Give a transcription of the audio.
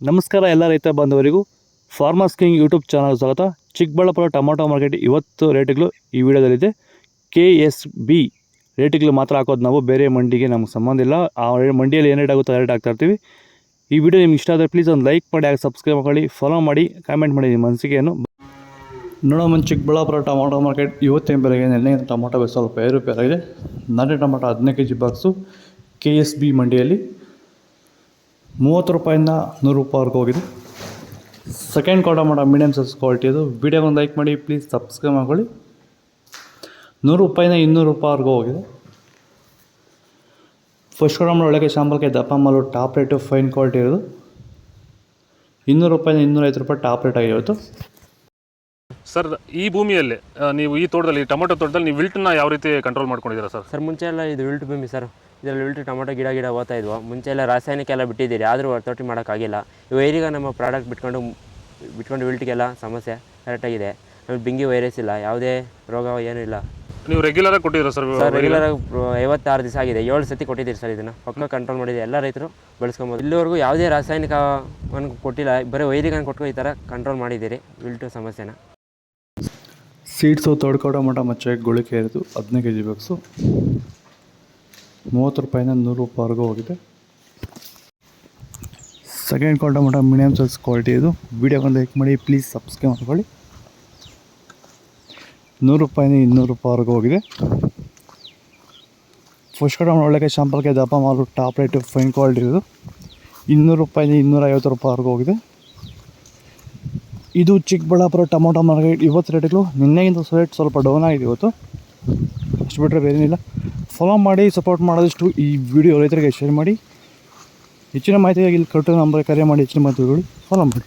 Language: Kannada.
ನಮಸ್ಕಾರ ಎಲ್ಲ ರೈತ ಬಾಂಧವರಿಗೂ ಫಾರ್ಮರ್ಸ್ ಕಿಂಗ್ ಯೂಟ್ಯೂಬ್ ಚಾನಲ್ ಸ್ವಾಗತ. ಚಿಕ್ಕಬಳ್ಳಾಪುರ ಟೊಮೊಟೊ ಮಾರ್ಕೆಟ್ ಇವತ್ತು ರೇಟ್ಗಳು ಈ ವಿಡಿಯೋದಲ್ಲಿದೆ. KSB ರೇಟ್ಗಳು ಮಾತ್ರ ಹಾಕೋದು ನಾವು, ಬೇರೆ ಮಂಡಿಗೆ ನಮ್ಗೆ ಸಂಬಂಧ ಇಲ್ಲ. ಆ ಮಂಡಿಯಲ್ಲಿ ಏನು ರೇಟ್ ಆಗುತ್ತೋ ರೇಟ್ ಹಾಕ್ತಾ ಇರ್ತೀವಿ. ಈ ವಿಡಿಯೋ ನಿಮ್ಗೆ ಇಷ್ಟ ಆದರೆ ಪ್ಲೀಸ್ ಒಂದು ಲೈಕ್ ಮಾಡಿ, ಹಾಗೆ ಸಬ್ಸ್ಕ್ರೈಬ್ ಮಾಡಿ, ಫಾಲೋ ಮಾಡಿ, ಕಾಮೆಂಟ್ ಮಾಡಿ ನಿಮ್ಮ ಅನಿಸಿಕೆಯನ್ನು. ನೋಡೋಣ, ಚಿಕ್ಕಬಳ್ಳಾಪುರ ಟೊಮೊಟೊ ಮಾರ್ಕೆಟ್ ಇವತ್ತಿನ ಬೆಲೆಗೆ ನೆನ್ನೆ ಟೊಮೊಟೊ ಸ್ವಲ್ಪ ಏರುಪೇರಾಗಿದೆ. ನಾಟಿ ಟೊಮೊಟೊ 15 kg ಬಾಕ್ಸು KSB ಮಂಡಿಯಲ್ಲಿ 30 ರೂಪಾಯಿಂದ 100 ರೂಪಾಯಿವರೆಗೂ ಹೋಗಿದೆ. Second tomato medium size quality ಇದು. ವಿಡಿಯೋಗೊಂದು ಲೈಕ್ ಮಾಡಿ, ಪ್ಲೀಸ್ ಸಬ್ಸ್ಕ್ರೈಬ್ ಮಾಡ್ಕೊಳ್ಳಿ. 100 ರೂಪಾಯಿಂದ 200 ರೂಪಾಯಿವರೆಗೂ ಹೋಗಿದೆ. ಫಸ್ಟ್ ಟೊಮೊಟೊ ಒಳಗೆ ಶಾಂಪಲ್ಗೆ ದಪ್ಪ ಮಾಲು ಟಾಪ್ ರೇಟು ಫೈನ್ ಕ್ವಾಲಿಟಿ ಇರೋದು 200 ರೂಪಾಯಿಂದ 250 ರೂಪಾಯಿ ಟಾಪ್ ರೇಟ್ ಆಗಿರುತ್ತೆ. ಸರ್, ಈ ಭೂಮಿಯಲ್ಲಿ ನೀವು ಈ ತೋಟದಲ್ಲಿ ಟೊಮೊಟೊ ತೋಟದಲ್ಲಿ ನೀವು ವಿಲ್ಟನ್ನ ಯಾವ ರೀತಿ ಕಂಟ್ರೋಲ್ ಮಾಡ್ಕೊಂಡಿದ್ದೀರಾ ಸರ್? ಸರ್, ಮುಂಚೆ ಎಲ್ಲ ಇದು ವಿಲ್ಟ್ ಭೂಮಿ ಸರ್. ಇದರಲ್ಲಿ ವಿಲ್ಟ್ ಟೊಮೊಟೊ ಗಿಡ ಓದ್ತಾ ಇದ್ವು. ಮುಂಚೆ ಎಲ್ಲ ರಾಸಾಯನಿಕ ಎಲ್ಲ ಬಿಟ್ಟಿದ್ದೀರಿ, ಆದರೂ ತೋಟ ಮಾಡೋಕ್ಕಾಗಿಲ್ಲ. ಈಗ ನಮ್ಮ ಪ್ರಾಡಕ್ಟ್ ಬಿಟ್ಕೊಂಡು ವಿಲ್ಟ್ಗೆಲ್ಲ ಸಮಸ್ಯೆ ಕರೆಕ್ಟಾಗಿದೆ. ಆಮೇಲೆ ಬಿಂಗಿ ವೈರಸ್ ಇಲ್ಲ, ಯಾವುದೇ ರೋಗ ಏನೂ ಇಲ್ಲ. ನೀವು ರೆಗ್ಯುಲರಾಗಿ ಕೊಟ್ಟಿದ್ದೀರಾ ಸರ್? ರೆಗ್ಯುಲರಾಗಿ 56 ದಿವಸ ಆಗಿದೆ, 7 ಸತಿ ಕೊಟ್ಟಿದ್ದೀರಿ ಸರ್. ಇದನ್ನು ಪಕ್ಕ ಕಂಟ್ರೋಲ್ ಮಾಡಿದೆ, ಎಲ್ಲ ರೈತರು ಬಳಸ್ಕೊಬೋದು. ಇಲ್ಲಿವರೆಗೂ ಯಾವುದೇ ರಾಸಾಯನಿಕವನ್ನು ಕೊಟ್ಟಿಲ್ಲ, ಬರೀ ವೈರಿಗನ್ನು ಕೊಟ್ಟು ಈ ಥರ ಕಂಟ್ರೋಲ್ ಮಾಡಿದ್ದೀರಿ ವಿಲ್ಟು ಸಮಸ್ಯೆನ. ಸೀಡ್ಸು ತೊಡ್ಕೊ ಟೊಮೊಟೊ ಮಚ್ಚೆ ಗುಳಿಕೆ ಇರೋದು 15 kg ಬಾಕ್ಸು 30 ರೂಪಾಯಿಂದ 100 ರೂಪಾಯಿವರೆಗೂ ಹೋಗಿದೆ. Second tomato medium size quality ಇದು. ವಿಡಿಯೋಗೊಂದು ಲೈಕ್ ಮಾಡಿ, ಪ್ಲೀಸ್ ಸಬ್ಸ್ಕ್ರೈಬ್ ಮಾಡ್ಕೊಳ್ಳಿ. 100 ರೂಪಾಯಿಂದ 200 ರೂಪಾಯಿವರೆಗೂ ಹೋಗಿದೆ. ಫಸ್ಟ್ ಟೊಮೊಟೊ ಒಳಗೆ ಶಾಂಪಲ್ಗೆ ದಪ್ಪ ಮಾಲು ಟಾಪ್ ರೇಟು ಫೈನ್ ಕ್ವಾಲಿಟಿ ಇರೋದು 200 ರೂಪಾಯಿಂದ 250 ರೂಪಾಯಿವರೆಗೂ ಹೋಗಿದೆ. ಇದು ಚಿಕ್ಕಬಳ್ಳಾಪುರ ಟೊಮೊಟೊ ಮಾರ್ಕೆಟ್ ಇವತ್ತು ರೇಟ್ಗಳು. ನಿನ್ನೆಗಿಂತ ರೇಟ್ ಸ್ವಲ್ಪ ಡೌನ್ ಆಗಿದೆ ಇವತ್ತು, ಅಷ್ಟು ಬಿಟ್ಟರೆ ಬೇರೇನಿಲ್ಲ. ಫಾಲೋ ಮಾಡಿ, ಸಪೋರ್ಟ್ ಮಾಡೋದಷ್ಟು ಈ ವಿಡಿಯೋ ರೈತರಿಗೆ ಶೇರ್ ಮಾಡಿ. ಹೆಚ್ಚಿನ ಮಾಹಿತಿಗಾಗಿ ಇಲ್ಲಿ ಕೊಟ್ಟು ನಂಬರ್ ಕರೆ ಮಾಡಿ ಹೆಚ್ಚಿನ ಮಾಹಿತಿಗಳು ಫಾಲೋ ಮಾಡಿ.